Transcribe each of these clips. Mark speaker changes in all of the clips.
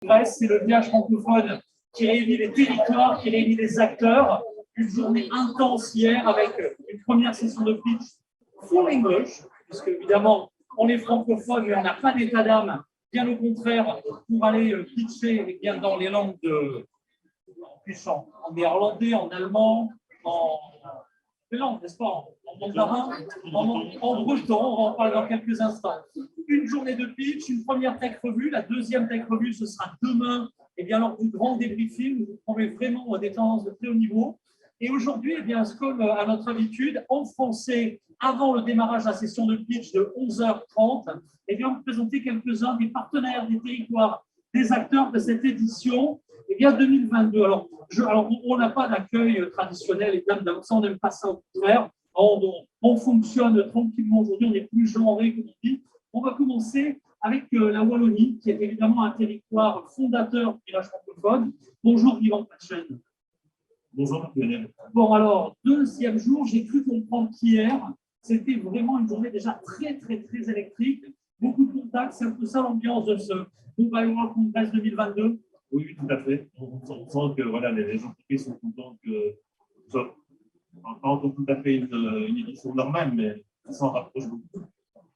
Speaker 1: Congress, c'est le village francophone qui réunit les territoires, qui réunit les acteurs. Une journée intense hier avec une première session de pitch full English, puisque évidemment, on est francophone, mais on n'a pas d'état d'âme, bien au contraire, pour aller pitcher eh bien, dans les langues en néerlandais, en allemand, en langue, n'est-ce pas, en mandarin, en breton, on en parle dans quelques instants. Une journée de pitch, une première tech revue, la deuxième tech revue, ce sera demain, et bien lors du grand débriefing, où vous trouvez vraiment des tendances de très haut niveau. Et aujourd'hui, eh bien, comme à notre habitude, en français, avant le démarrage de la session de pitch de 11h30, eh bien, on va vous présenter quelques-uns des partenaires, des territoires, des acteurs de cette édition eh bien, 2022. Alors, on n'a pas d'accueil traditionnel, et ça, on n'aime pas ça au contraire. On fonctionne tranquillement aujourd'hui, on est plus genré, comme on dit. On va commencer avec la Wallonie, qui est évidemment un territoire fondateur du village francophone. Bonjour, Yvan Pachen.
Speaker 2: Bonjour, Lionel.
Speaker 1: Bon, alors, deuxième jour, j'ai cru comprendre qu'hier, c'était vraiment une journée déjà très, très, très électrique. Beaucoup de contacts, c'est un peu ça l'ambiance de ce Mobile World Congress 2022.
Speaker 2: Oui, tout à fait. On sent que voilà, les entreprises sont contentes que ce soit pas encore tout à fait une édition normale, mais ça s'en rapproche beaucoup.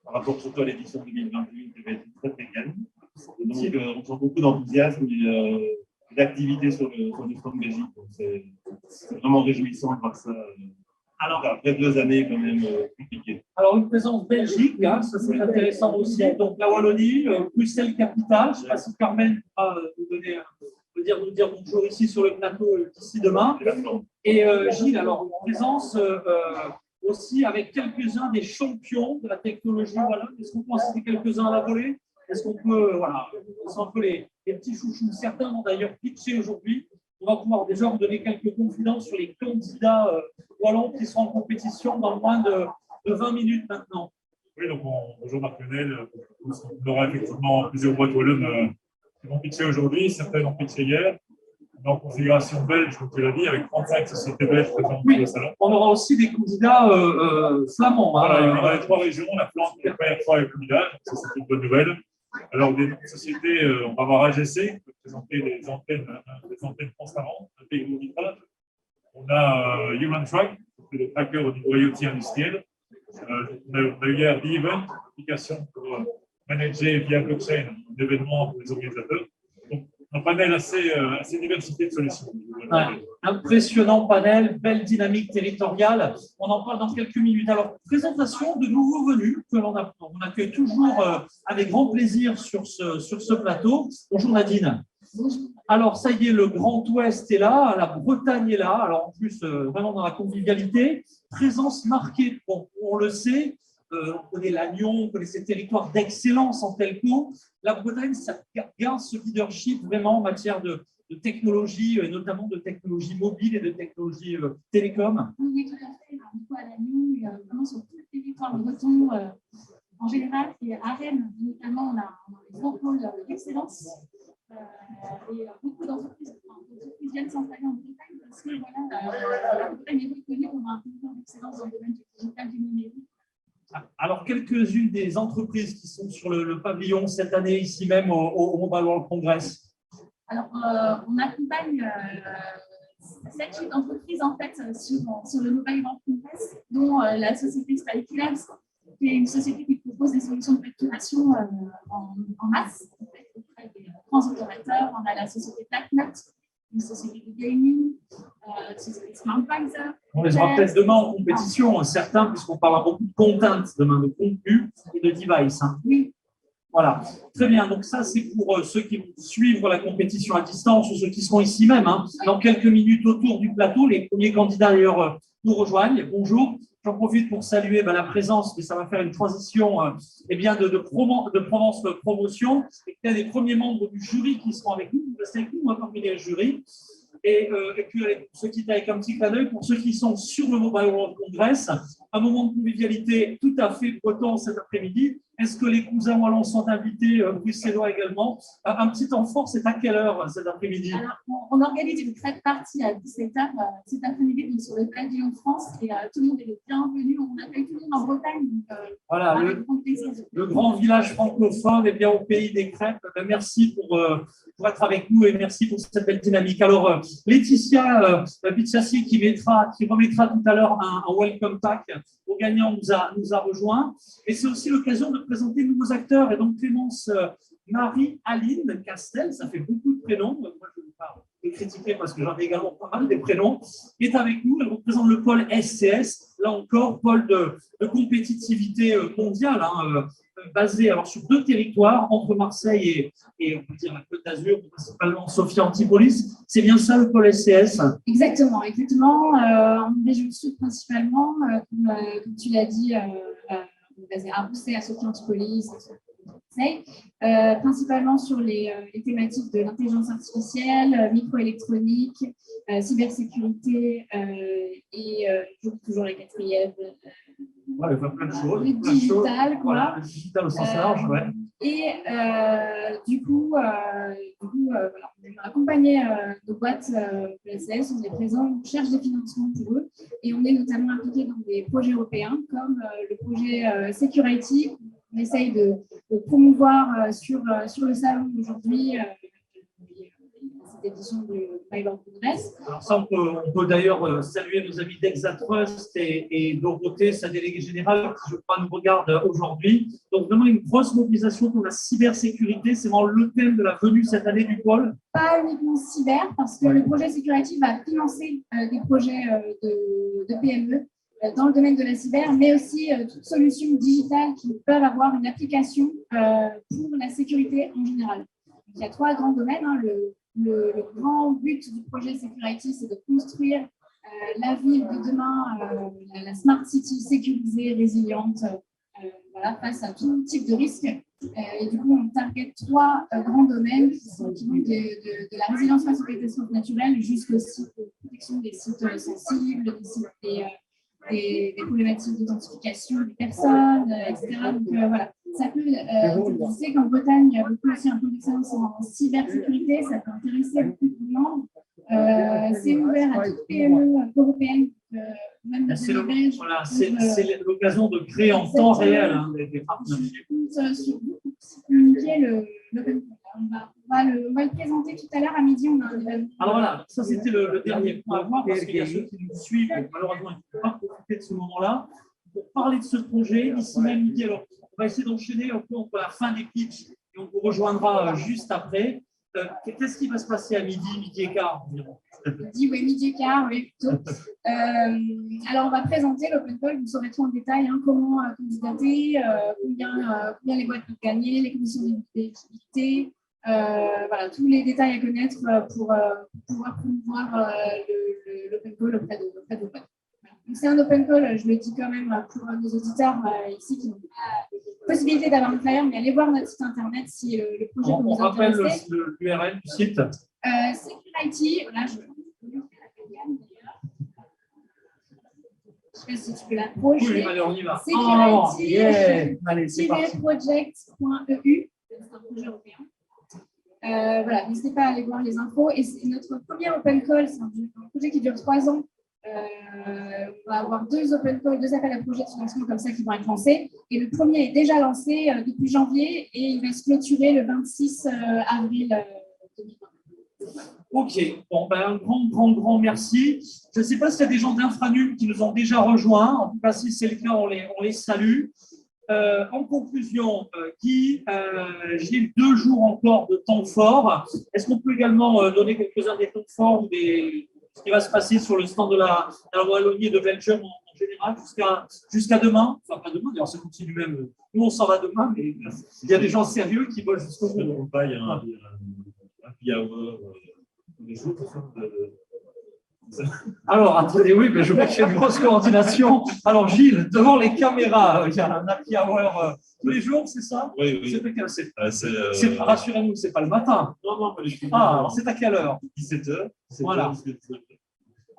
Speaker 2: Par rapport surtout à l'édition 2021, qui va être très très calme. Donc, on sent beaucoup d'enthousiasme et d'activité sur le stand Belgique. C'est vraiment réjouissant de voir ça. Alors, après 2 années quand même compliquées.
Speaker 1: Alors, une présence Belgique, hein, ça c'est intéressant aussi. Donc, la Wallonie, Bruxelles capitale. Je ne sais pas si Carmen va nous dire bonjour ici sur le plateau d'ici demain. Et Gilles, alors, en présence aussi avec quelques-uns des champions de la technologie wallonne. Est-ce qu'on peut en citer quelques-uns à la volée? Est-ce qu'on peut, voilà, c'est un peu les petits chouchous. Certains vont d'ailleurs pitcher aujourd'hui. On va pouvoir déjà vous donner quelques confidences sur les candidats wallons qui seront en compétition dans moins de 20 minutes maintenant.
Speaker 3: Oui, donc bonjour Marc Lionel. On aura effectivement plusieurs boîtes wallonnes qui vont pitcher aujourd'hui. Certaines ont pitché hier. On est en configuration belge, comme tu l'as dit, avec 35 sociétés belges présentes sur le salon.
Speaker 1: On aura aussi des candidats flamands.
Speaker 3: Voilà, il y aura les 3 régions, la Flandre, la PR3 et le Pays-Bas. Ça, c'est une bonne nouvelle. Alors, des sociétés, on va avoir AGC, qui peut présenter des antennes transparentes, un technologique. On a Human Track, le tracker au niveau IoT industriel. On a eu hier The-Event, application pour manager via blockchain l'événement pour les organisateurs. Donc, un panel assez diversifié de solutions.
Speaker 1: Ouais, impressionnant panel, belle dynamique territoriale. On en parle dans quelques minutes. Alors, présentation de nouveaux venus que l'on accueille toujours avec grand plaisir sur ce plateau. Bonjour Nadine. Alors, ça y est, le Grand Ouest est là, la Bretagne est là. Alors, en plus, vraiment dans la convivialité. Présence marquée, bon, on le sait. On connaît l'Agnon, on connaît ces territoires d'excellence en telco. La Bretagne, ça garde ce leadership vraiment en matière de technologie, et notamment de technologie mobile et de technologie télécom.
Speaker 4: Oui, tout à fait. Du coup, à l'Agnon, vraiment sur tous les territoires bretons en général, et à Rennes, notamment, on a des gros pôles d'excellence. Et beaucoup d'entreprises viennent s'installer en Bretagne parce que voilà, la Bretagne est reconnue comme un territoire d'excellence dans le domaine du digital, du numérique.
Speaker 1: Alors, quelques-unes des entreprises qui sont sur le pavillon cette année, ici même au Mobile World Congress.
Speaker 4: Alors, on accompagne 7 entreprises en fait sur le Mobile World Congress, dont la société Spike Labs, qui est une société qui propose des solutions de facturation en masse en fait, auprès des grands opérateurs. On a la société Blacknut, une société de gaming, une société SmartVisor.
Speaker 1: On les aura peut-être demain en compétition, certains, puisqu'on parlera beaucoup de content demain, de contenu et de device. Hein.
Speaker 4: Oui.
Speaker 1: Voilà, très bien. Donc ça, c'est pour ceux qui vont suivre la compétition à distance ou ceux qui seront ici même. Hein. Dans quelques minutes autour du plateau, les premiers candidats d'ailleurs nous rejoignent. Bonjour. J'en profite pour saluer la présence, mais ça va faire une transition de Provence Promotion. Et il y a des premiers membres du jury qui seront avec nous. Vous restez avec nous, on va parmi les jurys. Et puis, allez, pour se quitter avec un petit clin d'œil, pour ceux qui sont sur le Mobile World Congress, un moment de convivialité tout à fait breton cet après-midi. Est-ce que les cousins wallons sont invités, bruxellois également? Un petit temps fort, c'est à quelle heure cet après-midi?
Speaker 4: Alors, on organise une fête partie à 17h cet après-midi donc sur le pavillon de France et tout le monde est bienvenu. On accueille tout le monde en Bretagne. Donc,
Speaker 1: voilà, le grand village francophone et bien au pays des crêpes. Merci pour être avec nous et merci pour cette belle dynamique. Alors, Laetitia Bichassi qui remettra tout à l'heure un welcome pack au gagnant nous a rejoint. Et c'est aussi l'occasion de présenter de nouveaux acteurs. Et donc, Clémence Marie-Aline Castel, ça fait beaucoup de prénoms. Moi, je ne vais pas les critiquer parce que j'en ai également pas mal des prénoms, est avec nous. Elle représente le pôle SCS, là encore, pôle de compétitivité mondiale, basé alors, sur 2 territoires, entre Marseille et on peut dire la Côte d'Azur, principalement Sophia Antipolis. C'est bien ça le pôle SCS? Exactement.
Speaker 4: En région sud principalement, comme tu l'as dit, on est basé à Marseille, à Sophia Antipolis, principalement sur les thématiques de l'intelligence artificielle, microélectronique, cybersécurité et toujours la quatrième.
Speaker 1: Ouais, plein de choses.
Speaker 4: Le digital, quoi.
Speaker 1: Voilà, le digital au sens large, ouais.
Speaker 4: Et du coup, voilà, on a accompagné nos boîtes PSS, on est présent, on cherche des financements pour eux et on est notamment impliqué dans des projets européens comme le projet Security. On essaye de promouvoir sur le salon aujourd'hui cette édition du Python Congress.
Speaker 1: Alors ça, on peut d'ailleurs saluer nos amis d'Exatrust et Dorothée, sa déléguée générale, qui, je crois, nous regarde aujourd'hui. Donc, vraiment une grosse mobilisation pour la cybersécurité. C'est vraiment le thème de la venue cette année du pôle.
Speaker 4: Pas uniquement cyber, parce que le projet Security va financer des projets de PME dans le domaine de la cyber, mais aussi toutes solutions digitales qui peuvent avoir une application pour la sécurité en général. Donc, il y a 3 grands domaines. Le grand but du projet Security, c'est de construire la ville de demain, la Smart City sécurisée, résiliente, voilà, face à tout type de risques. Et du coup, on target 3 grands domaines qui vont de la résilience face aux catastrophes naturelles jusqu'au site de protection des sites sensibles, des problématiques d'identification des personnes, etc. Donc voilà, ça peut, je sais qu'en Bretagne, il y a beaucoup aussi un peu d'excellence en cybersécurité, ça peut intéresser beaucoup de monde. C'est ouvert à toutes les PME européennes, même
Speaker 1: c'est l'occasion de créer en temps réel des partenariats.
Speaker 4: Sur communiquer l'open call. On va le présenter tout à l'heure à midi. On a un événement.
Speaker 1: Alors voilà, ça c'était le dernier point à voir parce qu'il y a ceux qui nous suivent, malheureusement, ils ne peuvent pas profiter de ce moment-là. Pour parler de ce projet, ici même midi, alors on va essayer d'enchaîner un peu entre la fin des pitchs et on vous rejoindra juste après. Qu'est-ce qui va se passer à midi et quart environ?
Speaker 4: Midi et quart, oui, plutôt. Alors, on va présenter l'open call, vous saurez tout en détail, comment candidater, combien les boîtes peuvent gagner, les conditions d'éligibilité, voilà, tous les détails à connaître pour pouvoir promouvoir l'open call auprès de vos boîtes. C'est un open call, je le dis quand même pour nos auditeurs ici qui n'ont pas la possibilité d'avoir un flyer, mais allez voir notre site internet si le projet peut vous intéresser.
Speaker 1: On rappelle l'URL du site.
Speaker 4: Security, voilà, je vais la gamme d'ailleurs. Je ne sais pas si tu peux l'approcher.
Speaker 1: Oui, allez, on y va.
Speaker 4: Security,
Speaker 1: allez, c'est parti.
Speaker 4: project.eu, c'est un projet européen. Voilà, n'hésitez pas à aller voir les infos. Et c'est notre premier open call, c'est un projet qui dure 3 ans. On va avoir 2 open calls, 2 appels à projets de financement comme ça qui vont être lancés. Et le premier est déjà lancé depuis janvier et il va se clôturer le 26 avril 2020.
Speaker 1: Ok, bon, un grand merci. Je ne sais pas s'il y a des gens d'Infranum qui nous ont déjà rejoints. En tout cas, si c'est le cas, on les salue. En conclusion, Guy, j'ai 2 jours encore de temps fort. Est-ce qu'on peut également donner quelques-uns des temps forts ou ce qui va se passer sur le stand de la Wallonie et de Belgium en général jusqu'à demain? Enfin, pas demain, d'ailleurs, ça continue même. Nous, on s'en va demain, mais il y a des gens sérieux qui bossent jusqu'au bout.
Speaker 2: Il y a un happy hour tous les jours.
Speaker 1: Alors, attendez, oui, mais je vois qu'il y a une grosse coordination. Alors, Gilles, devant les caméras, il y a un happy hour tous les jours, c'est ça?
Speaker 2: Oui.
Speaker 1: Rassurez-nous, ce n'est pas le matin.
Speaker 2: Non, pas les jours.
Speaker 1: Ah, alors c'est à quelle heure?
Speaker 2: 17h.
Speaker 1: Voilà.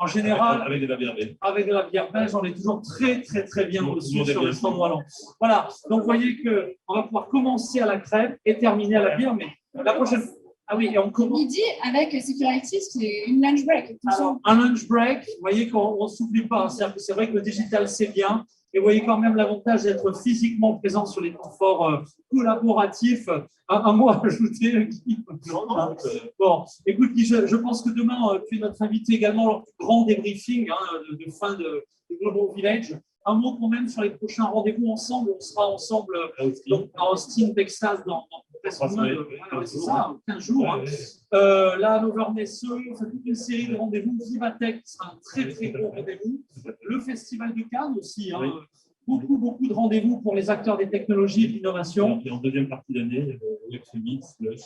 Speaker 1: En général,
Speaker 2: Avec de la bière belge.
Speaker 1: avec de la bière belge, on est toujours très, très, très bien reçu sur le stand wallon. Voilà, donc vous voyez qu'on va pouvoir commencer à la crêpe et terminer à la bière, mais la prochaine fois. Ah oui, et on commence.
Speaker 4: Midi, avec Security, c'est une lunch break.
Speaker 1: Alors, un lunch break, vous voyez qu'on ne s'oublie pas. C'est vrai que le digital, c'est bien. Et vous voyez quand même l'avantage d'être physiquement présent sur les temps forts collaboratifs. Un mot à ajouter, Guy? Bon, écoute, Guy, je pense que demain, tu es notre invité également lors du grand débriefing de fin de Global Village. Un mot quand même sur les prochains rendez-vous ensemble. On sera ensemble donc, à Austin, Texas, dans presque c'est ça, 15 jours. Hein. Là, à Nover-Nesseux, on fait toute une série de rendez-vous. Vivatech, qui sera un très, très gros rendez-vous. Le Festival de Cannes aussi. Hein. Beaucoup de rendez-vous pour les acteurs des technologies et de l'innovation.
Speaker 2: Et en deuxième partie d'année, Electromix, Slush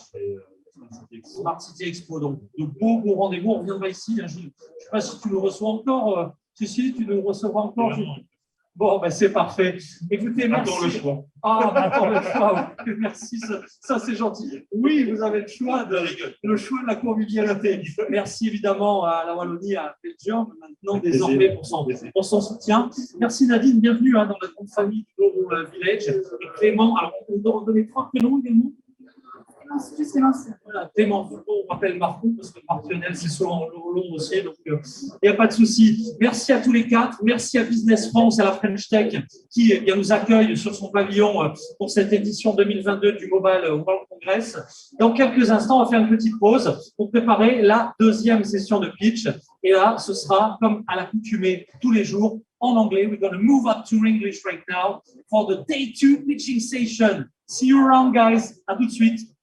Speaker 2: et
Speaker 1: Smart City Expo. Donc, de beaux rendez-vous. On reviendra ici. Hein. Je ne sais pas si tu nous reçois encore. Si, tu nous recevras encore. Bon, ben c'est parfait. Écoutez, merci.
Speaker 2: Attends le choix.
Speaker 1: Ah, attends le choix. Oui. Merci, ça c'est gentil. Oui, vous avez le choix de la convivialité. Merci évidemment à la Wallonie, à Belgium, maintenant désormais pour son soutien. Merci Nadine, bienvenue dans la grande famille du Global Village. Et Clément, alors on doit donner 3 prénoms également. Voilà, Clément, on rappelle Marco, parce que Martionnel, c'est souvent long aussi, donc il n'y a pas de souci. Merci à tous les 4, merci à Business France, à la French Tech, qui nous accueille sur son pavillon pour cette édition 2022 du Mobile World Congress. Dans quelques instants, on va faire une petite pause pour préparer la deuxième session de pitch. Et là, ce sera, comme à l'accoutumée, tous les jours, en anglais. We're going to move up to English right now for the day 2 pitching session. See you around, guys. À tout de suite.